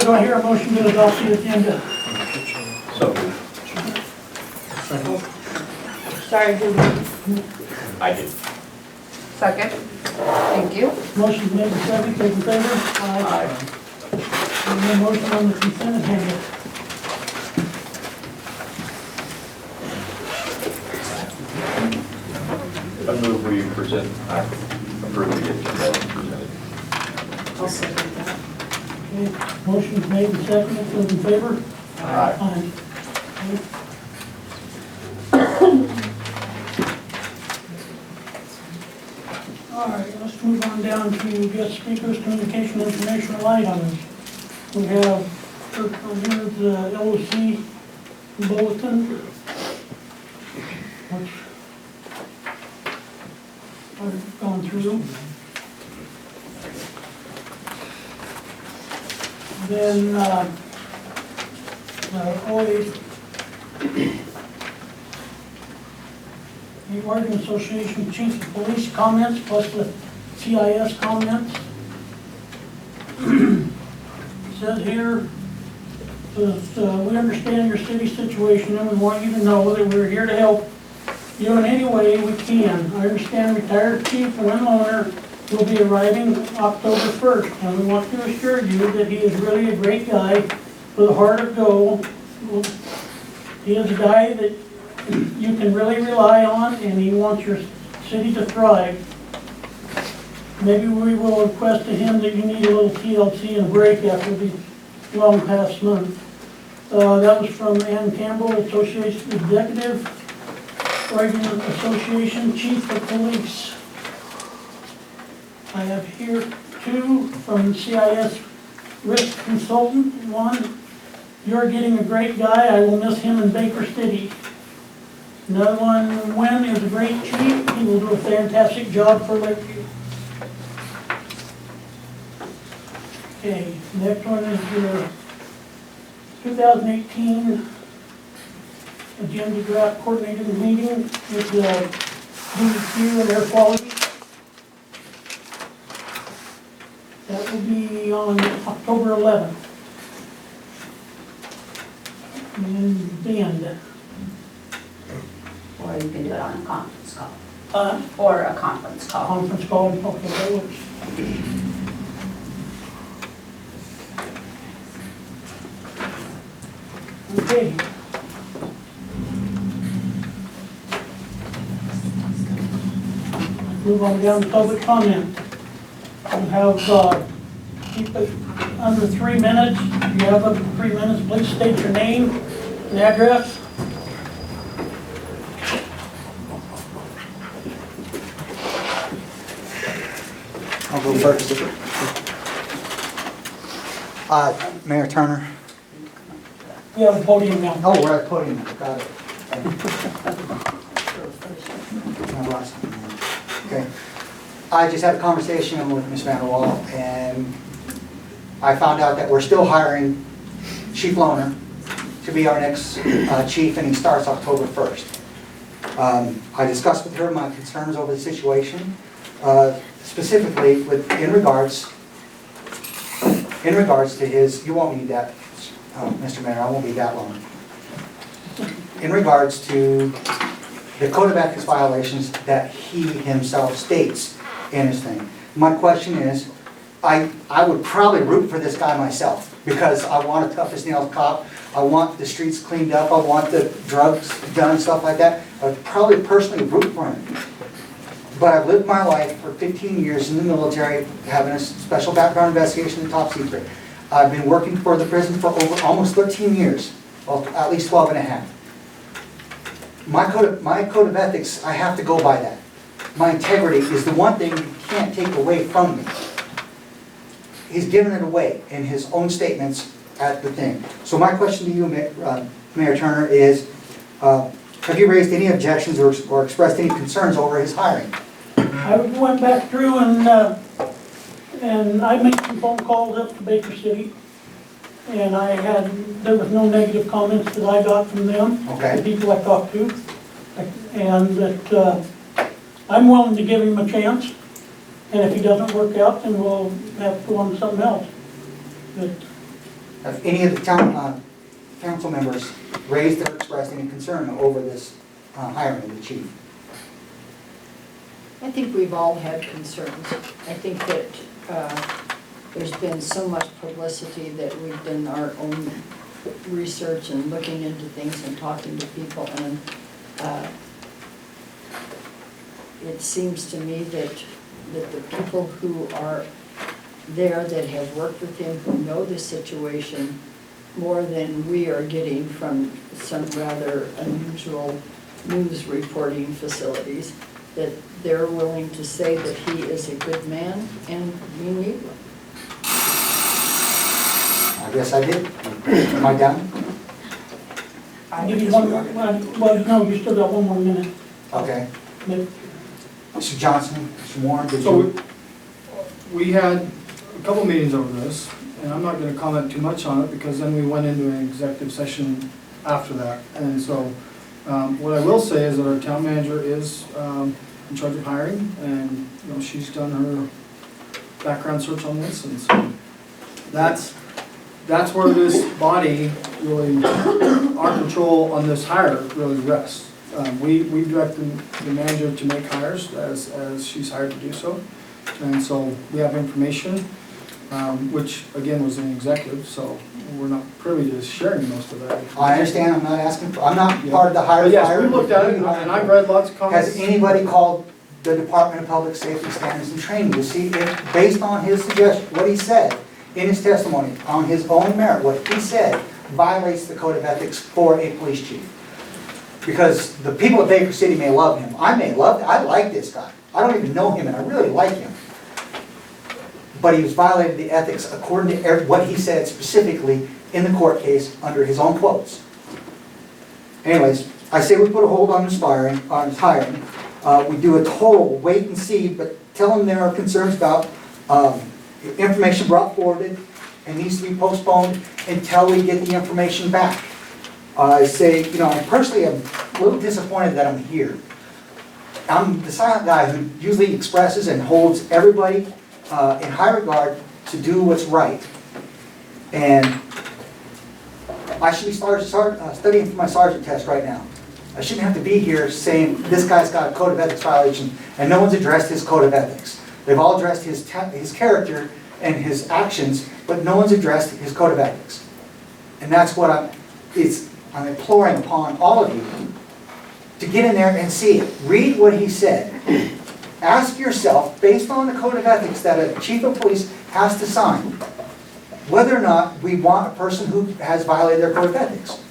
do I hear a motion to adopt the agenda? So, Sorry, Judy. I did. Second. Thank you. Motion made and seconded, those in favor? Aye. And then motion on the consent agenda. I move we present, approve the agenda as presented. I'll second that. Okay, motion's made and seconded, those in favor? Aye. Aye. All right, let's move on down to guest speakers, communication informational items. We have first on here the LOC bulletin, which I've gone through. Then, the Oregon Association Chief of Police comments plus the CIS comments. It says here, we understand your city situation and we want you to know that we're here to help you in any way we can. I understand retired Chief Win Owner will be arriving October 1st, and we want to assure you that he is really a great guy with a heart of gold. He is a guy that you can really rely on, and he wants your city to thrive. Maybe we will request to him that you need a little TLC and break after the long past month. That was from Ann Campbell, Association Executive, Oregon Association Chief of Police. I have here two from CIS Risk Consultant. One, you're getting a great guy. I will miss him in Baker City. Another one, Wynn is a great chief. He will do a fantastic job for Lakeview. Okay, next one is your 2018 agenda draft coordinated meeting with the DEQ and air quality. That will be on October 11th. In Bend. Or you can do it on a conference call. Or a conference call. Conference call, okay, that works. Okay. Move on down to public comment. We have, keep it under 3 minutes. If you have up to 3 minutes, please state your name and address. I'll go first. Mayor Turner. We have a podium now. Oh, we're at podium. Got it. Okay. I just had a conversation with Ms. Vanderwall, and I found out that we're still hiring Chief Loner to be our next chief, and he starts October 1st. I discussed with her my concerns over the situation, specifically in regards to his, you won't need that, Mr. Mayor, I won't be that long. In regards to the code of ethics violations that he himself states in his thing. My question is, I would probably root for this guy myself because I want a tough as nails cop. I want the streets cleaned up. I want the drugs done and stuff like that. I would probably personally root for him. But I've lived my life for 15 years in the military, having a special background investigation in top secret. I've been working for the prison for over almost 13 years, well, at least 12 and a half. My code of ethics, I have to go by that. My integrity is the one thing you can't take away from me. He's given it away in his own statements at the thing. So my question to you, Mayor Turner, is have you raised any objections or expressed any concerns over his hiring? I went back through and I made some phone calls up to Baker City, and there was no negative comments that I got from them, Okay. the people I talked to, and that I'm willing to give him a chance, and if he doesn't work out, then we'll have to go on to something else. But Have any of the town council members raised or expressed any concern over this hiring of the chief? I think we've all had concerns. I think that there's been so much publicity that we've done our own research and looking into things and talking to people, and it seems to me that the people who are there that have worked with him, who know the situation more than we are getting from some rather unusual news reporting facilities, that they're willing to say that he is a good man and we need one. I guess I did. Am I done? I'll give you one more, well, no, you still got one more minute. Okay. But Mr. Johnson, Mr. Warren, did So you? we had a couple meetings over this, and I'm not gonna comment too much on it because then we went into an executive session after that. And so, what I will say is that our town manager is in charge of hiring, and, you know, she's done her background search on this, and so that's where this body really, our control on this hire really rests. We direct the manager to make hires as she's hired to do so. And so we have information, which again was an executive, so we're not privy to sharing most of that. I understand, I'm not asking, I'm not part of the hire. But yes, fire. we looked at it, and I've read lots of comments. Has anybody called the Department of Public Safety Standards and Training to see if, based on his suggestion, what he said in his testimony, on his own merit, what he said violates the code of ethics for a police chief? Because the people of Baker City may love him. I like this guy. I don't even know him, and I really like him. But he was violated the ethics according to what he said specifically in the court case under his own quotes. Anyways, I say we put a hold on his hiring. We do a total wait and see, but tell them there are concerns about information brought forward and needs to be postponed until we get the information back. I say, you know, I personally am a little disappointed that I'm here. I'm the silent guy who usually expresses and holds everybody in high regard to do what's right. And I should be studying for my sergeant test right now. I shouldn't have to be here saying this guy's got a code of ethics violation and no one's addressed his code of ethics. They've all addressed his character and his actions, but no one's addressed his code of ethics. And that's what I'm imploring upon all of you to get in there and see it. Read what he said. Ask yourself, based on the code of ethics that a chief of police has to sign, whether or not we want a person who has violated their code of ethics.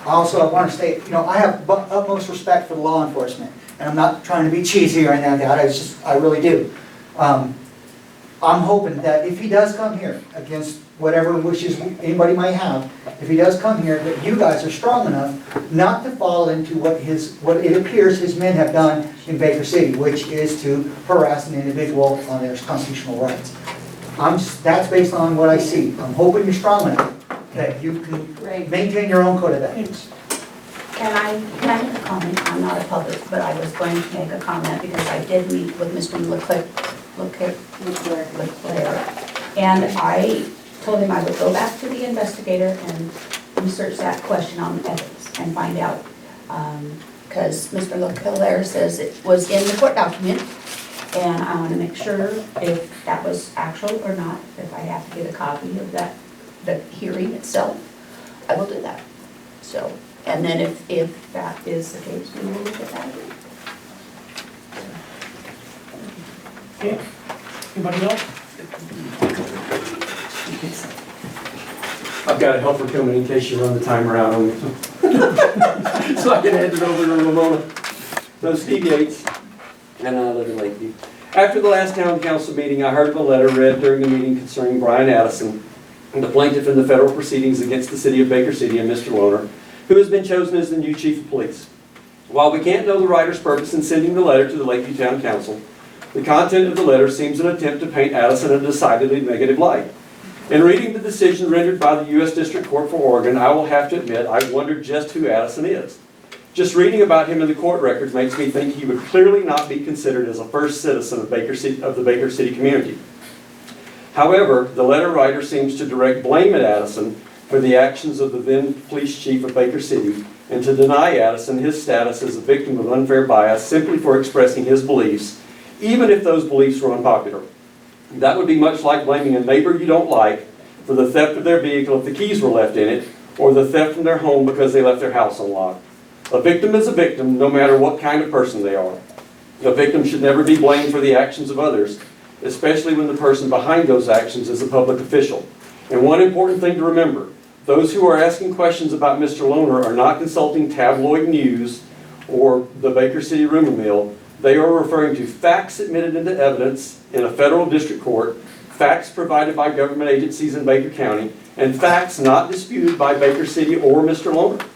Also, I want to state, you know, I have utmost respect for law enforcement, and I'm not trying to be cheesy or anything like that. I really do. I'm hoping that if he does come here, against whatever wishes anybody might have, if he does come here, that you guys are strong enough not to fall into what it appears his men have done in Baker City, which is to harass an individual on their constitutional rights. That's based on what I see. I'm hoping you're strong enough that you can maintain your own code of ethics. Can I make a comment? I'm not a public, but I was going to make a comment because I did meet with Mr. Leclerc, and I told him I would go back to the investigator and research that question on ethics and find out. Because Mr. Leclerc says it was in the court document, and I want to make sure if that was actual or not. If I have to get a copy of that, the hearing itself, I will do that. So, and then if that is the case, we will look at that again. Okay, anybody else? I've got a helper coming in case you run the timer out on me. So I can hand it over to Ramona. No, Steve Yates, and I live in Lakeview. After the last town council meeting, I heard of a letter read during the meeting concerning Brian Addison, the plaintiff in the federal proceedings against the city of Baker City and Mr. Lohner, who has been chosen as the new chief of police. While we can't know the writer's purpose in sending the letter to the Lakeview Town Council, the content of the letter seems an attempt to paint Addison in a decidedly negative light. In reading the decision rendered by the U.S. District Court for Oregon, I will have to admit I wondered just who Addison is. Just reading about him in the court records makes me think he would clearly not be considered as a first citizen of the Baker City community. However, the letter writer seems to direct blame at Addison for the actions of the then police chief of Baker City and to deny Addison his status as a victim of unfair bias simply for expressing his beliefs, even if those beliefs were unpopular. That would be much like blaming a neighbor you don't like for the theft of their vehicle if the keys were left in it, or the theft from their home because they left their house unlocked. A victim is a victim no matter what kind of person they are. A victim should never be blamed for the actions of others, especially when the person behind those actions is a public official. And one important thing to remember, those who are asking questions about Mr. Lohner are not consulting tabloid news or the Baker City rumor mill. They are referring to facts admitted into evidence in a federal district court, facts provided by government agencies in Baker County, and facts not disputed by Baker City or Mr. Lohner.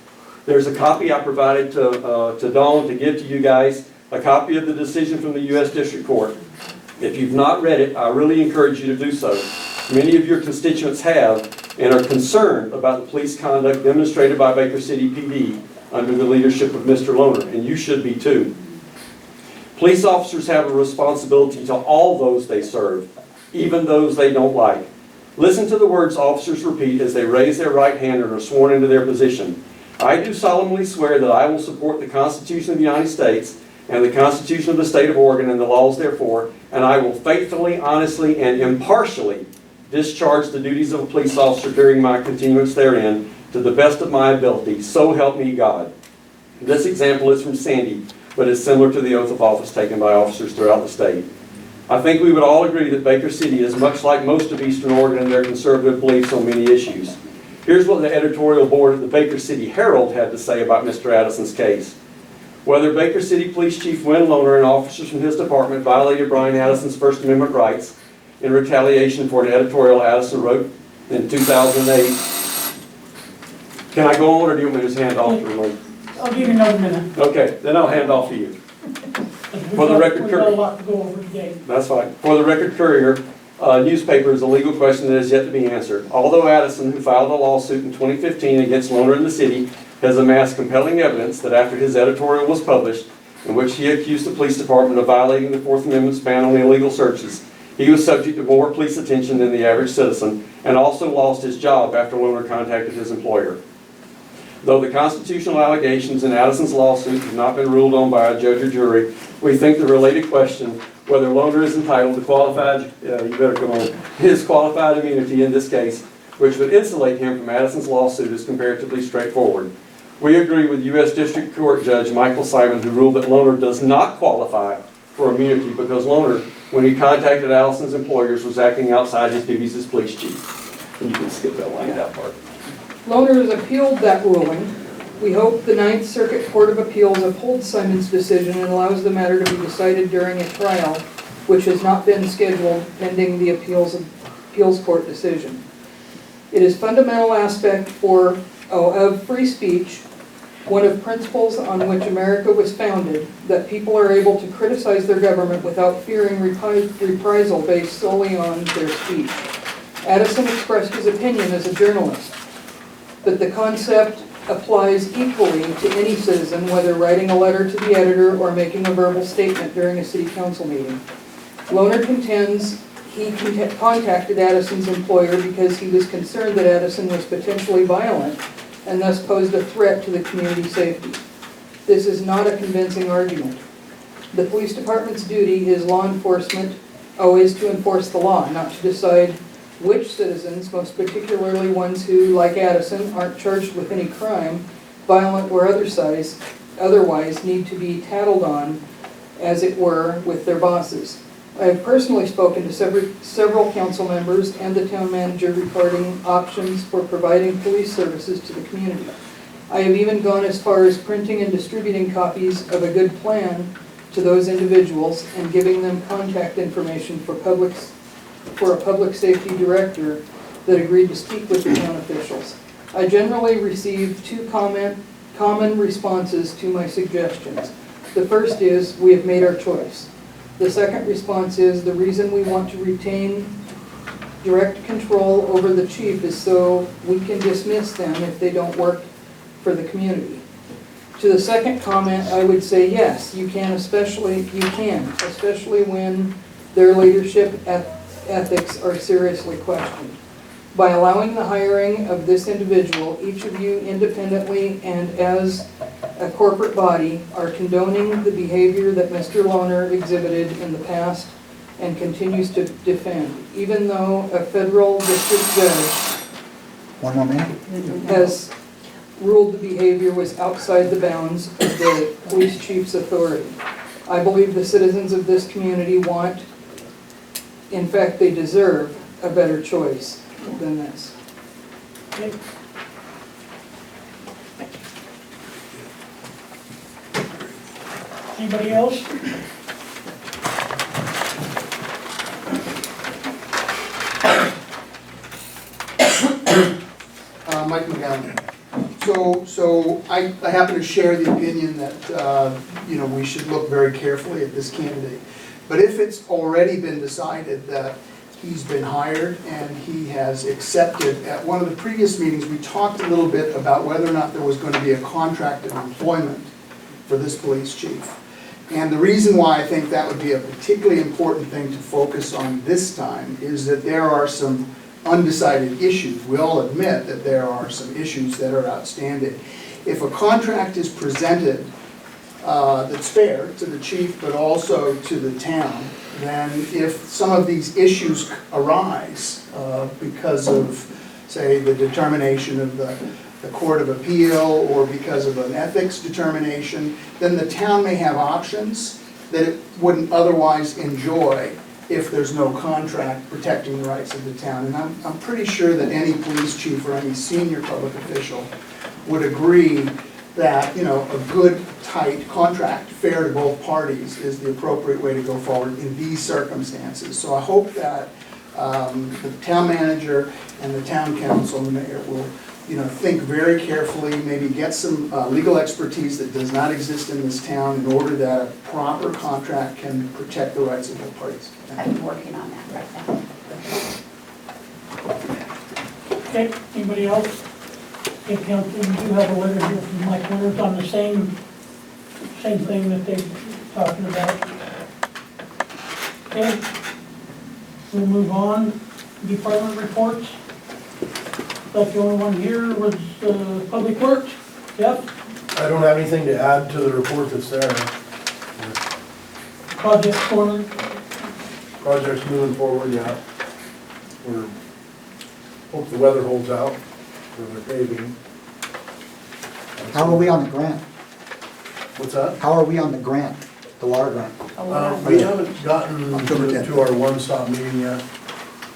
There's a copy I provided to Dawn to give to you guys, a copy of the decision from the U.S. District Court. If you've not read it, I really encourage you to do so. Many of your constituents have and are concerned about the police conduct demonstrated by Baker City PD under the leadership of Mr. Lohner, and you should be too. Police officers have a responsibility to all those they serve, even those they don't like. Listen to the words officers repeat as they raise their right hand and are sworn into their position. I do solemnly swear that I will support the Constitution of the United States and the Constitution of the State of Oregon and the laws therefore, and I will faithfully, honestly, and impartially discharge the duties of a police officer during my continuance therein to the best of my ability. So help me God. This example is from Sandy, but is similar to the oath of office taken by officers throughout the state. I think we would all agree that Baker City is much like most of Eastern Oregon in their conservative beliefs on many issues. Here's what the editorial board of the Baker City Herald had to say about Mr. Addison's case. Whether Baker City Police Chief Win Lohner and officers from his department violated Brian Addison's First Amendment rights in retaliation for an editorial Addison wrote in 2008. Can I go on, or do you want me to just hand off to Ramon? I'll give you another minute. Okay, then I'll hand off to you. For the record, We've got a lot to go over today. That's fine. For the Record Courier, newspaper is a legal question that has yet to be answered. Although Addison, who filed a lawsuit in 2015 against Lohner in the city, has amassed compelling evidence that after his editorial was published, in which he accused the police department of violating the Fourth Amendment's ban on illegal searches, he was subject to more police attention than the average citizen, and also lost his job after Lohner contacted his employer. Though the constitutional allegations in Addison's lawsuit have not been ruled on by a judge or jury, we think the related question, whether Lohner is entitled to qualified, his qualified immunity in this case, which would insulate him from Addison's lawsuit, is comparatively straightforward. We agree with U.S. District Court Judge Michael Simon, who ruled that Lohner does not qualify for immunity because Lohner, when he contacted Addison's employers, was acting outside his duties as police chief. And you can skip that line, that part. Lohner has appealed that ruling. We hope the Ninth Circuit Court of Appeals upholds Simon's decision and allows the matter to be decided during a trial, which has not been scheduled pending the appeals court decision. It is a fundamental aspect of free speech, one of principles on which America was founded, that people are able to criticize their government without fearing reprisal based solely on their speech. Addison expressed his opinion as a journalist, but the concept applies equally to any citizen, whether writing a letter to the editor or making a verbal statement during a city council meeting. Lohner contends he contacted Addison's employer because he was concerned that Addison was potentially violent and thus posed a threat to the community safety. This is not a convincing argument. The police department's duty is law enforcement, always to enforce the law, not to decide which citizens, most particularly ones who, like Addison, aren't charged with any crime, violent or otherwise, need to be tattled on, as it were, with their bosses. I have personally spoken to several council members and the town manager regarding options for providing police services to the community. I have even gone as far as printing and distributing copies of a good plan to those individuals and giving them contact information for a public safety director that agreed to speak with the town officials. I generally received two common responses to my suggestions. The first is, we have made our choice. The second response is, the reason we want to retain direct control over the chief is so we can dismiss them if they don't work for the community. To the second comment, I would say yes, you can, especially when their leadership ethics are seriously questioned. By allowing the hiring of this individual, each of you independently and as a corporate body are condoning the behavior that Mr. Lohner exhibited in the past and continues to defend, even though a federal district judge One more minute. has ruled the behavior was outside the bounds of the police chief's authority. I believe the citizens of this community want, in fact, they deserve a better choice than this. Okay. Anybody else? Mike McGowan. So I happen to share the opinion that, we should look very carefully at this candidate. But if it's already been decided that he's been hired and he has accepted, at one of the previous meetings, we talked a little bit about whether or not there was going to be a contract of employment for this police chief. And the reason why I think that would be a particularly important thing to focus on this time is that there are some undecided issues. We all admit that there are some issues that are outstanding. If a contract is presented that's fair to the chief but also to the town, then if some of these issues arise because of, say, the determination of the Court of Appeal or because of an ethics determination, then the town may have options that it wouldn't otherwise enjoy if there's no contract protecting the rights of the town. And I'm pretty sure that any police chief or any senior public official would agree that, a good, tight contract, fair to both parties, is the appropriate way to go forward in these circumstances. So I hope that the town manager and the town council and the mayor will, think very carefully, maybe get some legal expertise that does not exist in this town in order that a proper contract can protect the rights of both parties. I'm working on that right now. Okay, anybody else? Okay, council, we do have a letter here from Mike Winters on the same thing that they're talking about. Okay, we'll move on. Department reports. But the only one here was Public Works. Jeff? I don't have anything to add to the report that's there. Project Corner. Project's moving forward, yeah. We're, hope the weather holds out for the paving. How are we on the grant? What's that? How are we on the grant, the water grant? We haven't gotten October 10th. to our one-stop meeting yet.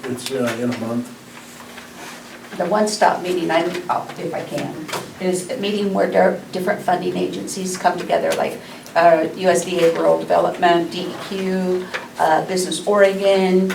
It's in a month. The one-stop meeting, if I can, is a meeting where different funding agencies come together, like USDA Rural Development, DEQ, Business Oregon.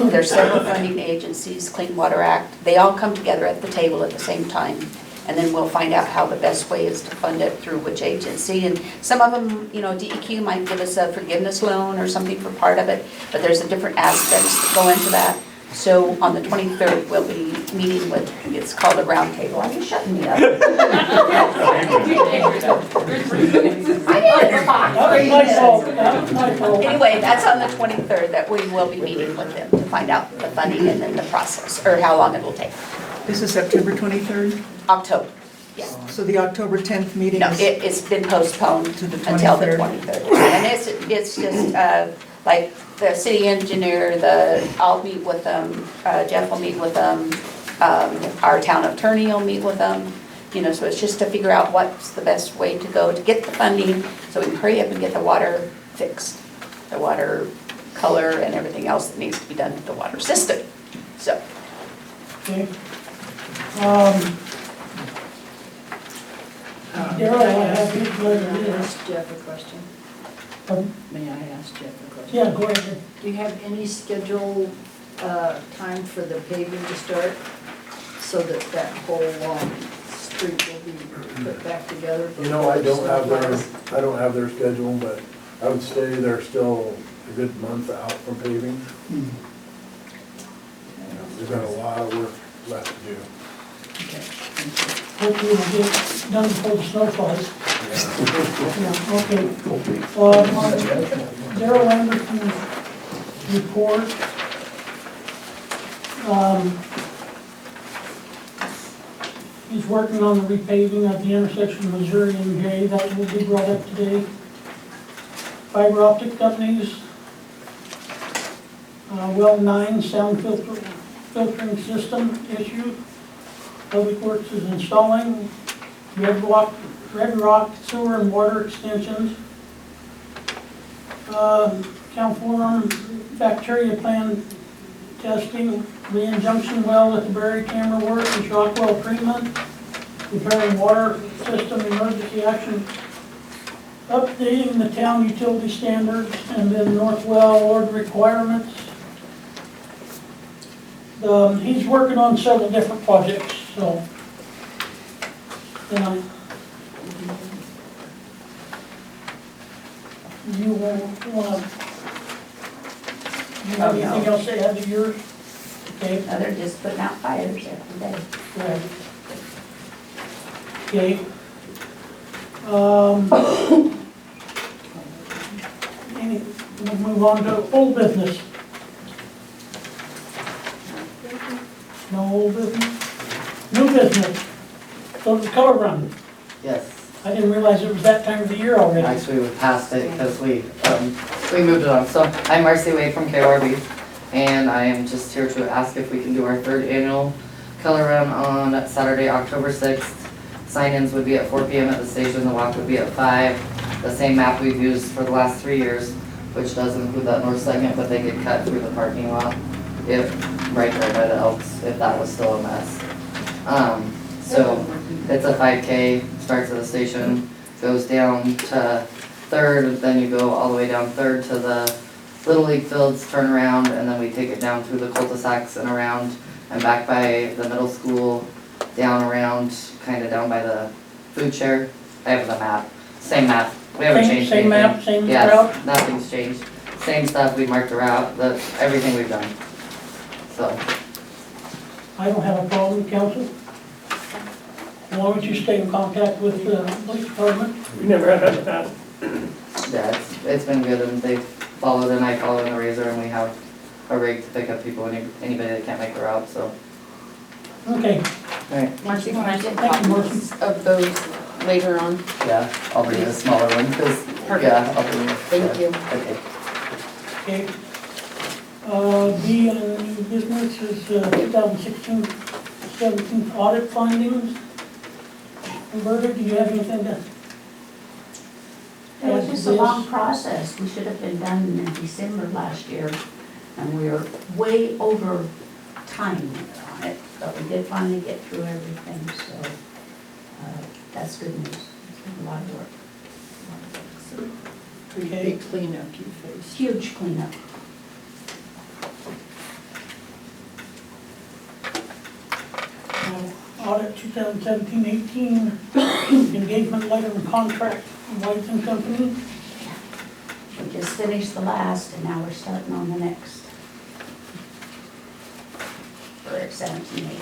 There's several funding agencies, Clean Water Act. They all come together at the table at the same time. And then we'll find out how the best way is to fund it through which agency. And some of them, DEQ might give us a forgiveness loan or something for part of it, but there's different aspects that go into that. So on the 23rd, we'll be meeting with, it's called a round table. Are you shutting me up? I didn't talk. That was my fault. That was my fault. Anyway, that's on the 23rd that we will be meeting with them to find out the funding and then the process, or how long it will take. This is September 23rd? October, yeah. So the October 10th meeting No, is... it's been postponed To the until the 23rd. 23rd. And it's just, like, the city engineer, I'll meet with them, Jeff will meet with them, our town attorney will meet with them, so it's just to figure out what's the best way to go to get the funding, so we can hurry up and get the water fixed, the water color and everything else that needs to be done to the water system, so. Okay. Darrell, I have his letter May I here. ask Jeff a question? Pardon? May I ask Jeff a question? Yeah, go ahead. Do you have any scheduled time for the paving to start? So that that whole street will be put back together? I don't have their Yes. schedule, but I would say they're still a good month out from paving. They've got a lot of work left to do. Okay. Hopefully we'll get done before the snow flies. Yeah, okay. On Darrell Anderson's report, He's working on the repaving of the intersection of Missouri and J, that will be brought up today. Fiber optic companies, well 9 sound filtering system issue. Public Works is installing Red Rock sewer and water extensions. California bacteria plan testing, re-injunction well at the Berry camera work and shock well treatment, repairing water system emergency action, updating the town utility standards, and then Northwell order requirements. He's working on several different projects, so, you know. You want you have anything else to add to yours? Okay. No, they're just putting out fires every day. Right. Okay. We'll move on to old business. No old business? New business. So the color run. Yes, I didn't realize it was that time of the year already. actually we passed it because we moved it on. So I'm Marcy Wade from KRB, and I am just here to ask if we can do our 3rd annual color run on Saturday, October 6th. Sign-ins would be at 4 p.m. at the station, the walk would be at 5. The same map we've used for the last 3 years, which does include that north segment, but they get cut through the parking lot, if, right there by the Elks, if that was still a mess. So it's a 5K, starts at the station, goes down to 3rd, then you go all the way down 3rd to the Little League fields, turn around, and then we take it down through the cul-de-sacs and around, and back by the middle school, down around, kinda down by the food chair. I have the map, same map, we haven't changed anything. Same map, same route? Yes, nothing's changed, same stuff, we marked the route, everything we've done, so. I don't have a problem, council. Why don't you stay in contact with the police department? We never had that in the past. Yeah, it's been good, and they followed, and I followed in the razor, and we have a rig to pick up people, anybody that can't make the route, so. Okay, Alright, Marcy, can I get Thank you, copies of those later on? yeah, I'll bring a smaller one, because, yeah, I'll bring. Thank you. Okay. okay. B on the new business is 2016-17 audit findings. Roberta, do you have anything to? It was just a long process. We should have been done in December last year, and we are way over time on it, but we did finally get through everything, so that's good news. It's been a lot of work. Pretty big cleanup you faced. Huge cleanup. Audit 2017-18 engagement letter and contract, White and Company. We just finished the last, and now we're starting on the next. For 17-18.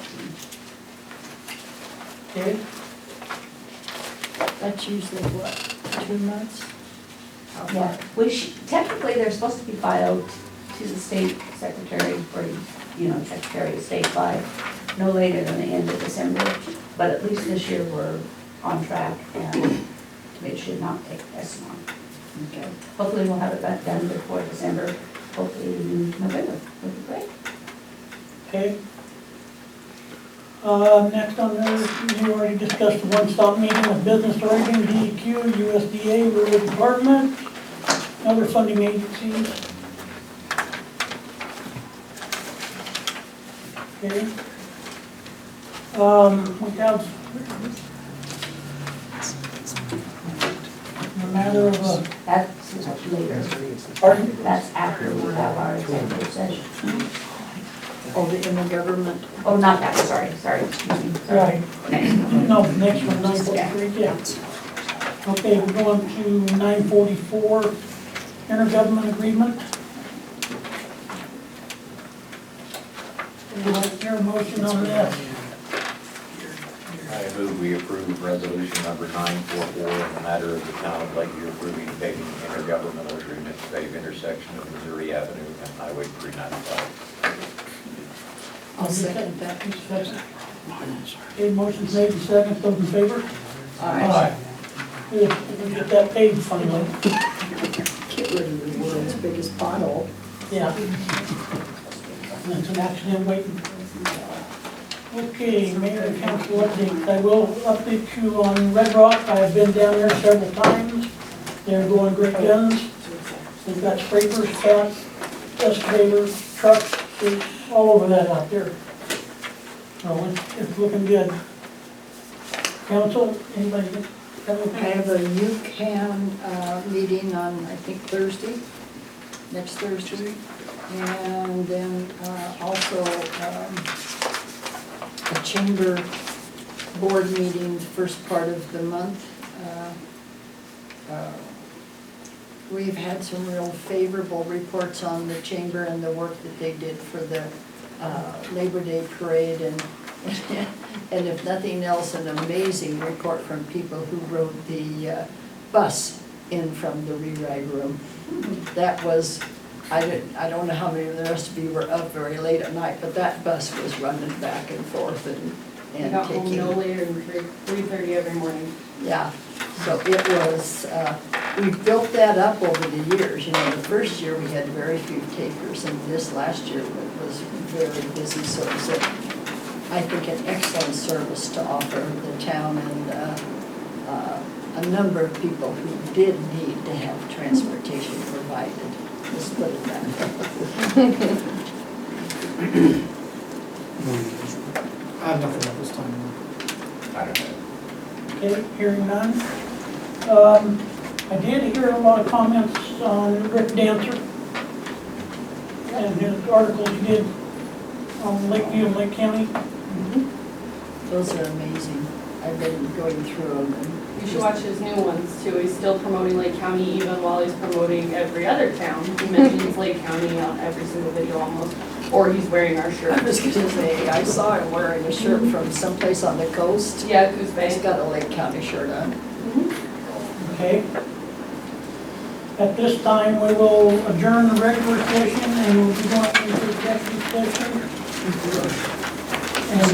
Okay, That's usually what, 2 months? Yeah, which technically they're supposed to be filed to the state secretary, or, Secretary of State by no later than the end of December. But at least this year we're on track, and it should not take this long. Okay. Hopefully we'll have it done before December, hopefully in November, would be great. okay. Next on there, we already discussed the one-stop meeting with Business Oregon, DEQ, USDA, Rural Department, other funding agencies. Okay. We have a matter of, That's later. pardon? That's after we have our executive session. Oh, the intergovernment. Oh, not that, sorry, excuse me. Sorry. Right. Next one. No, next one, 943, yeah. Okay, we're going to 944, intergovernment agreement. Do I hear a motion on this? I move we approve resolution number 944 in the matter of the town of Lakeview approving paving intergovernmental agreement to pave intersection of Missouri Avenue and Highway 395. I'll second that. Second. Okay, motion's made and second, those in favor? Aye. We'll get that paid finally. Get rid of the world's biggest pothole. Yeah. That's an accident waiting. Okay, Mayor and Council update. I will update you on Red Rock. I've been down there several times. They're going great guns. They've got scrapers, cats, excavators, trucks, it's all over that out there. So it's looking good. Council, anybody have I anything? have a UCAN meeting on, I think, Thursday, next Thursday. And then also a chamber board meeting, the first part of the month. We've had some real favorable reports on the chamber and the work that they did for the Labor Day parade, and and if nothing else, an amazing report from people who rode the bus in from the rewrite room. That was, I don't know how many of the rest of you were up very late at night, but that bus was running back and forth I and got home taking. no later than 3:30 every morning. Yeah, so it was, we built that up over the years. You know, the first year we had very few takers, and this last year was very busy, so it was, I think, an excellent service to offer the town and a number of people who did need to have transportation provided. Let's put it that way. I have nothing at this time. I don't know. Okay, hearing none. I did hear a lot of comments on Rick Dancer and his articles he did on Lakeview and Lake County. Those are amazing. I've been going through them and. You should watch his new ones too. He's still promoting Lake County even while he's promoting every other town. He mentions Lake County on every single video almost, or he's wearing our shirt. I was gonna say, I saw him wearing a shirt from someplace on the coast. Yeah, Goose He's Bay. got a Lake County shirt on. Okay. At this time, we will adjourn the regular session and we'll be going into executive session.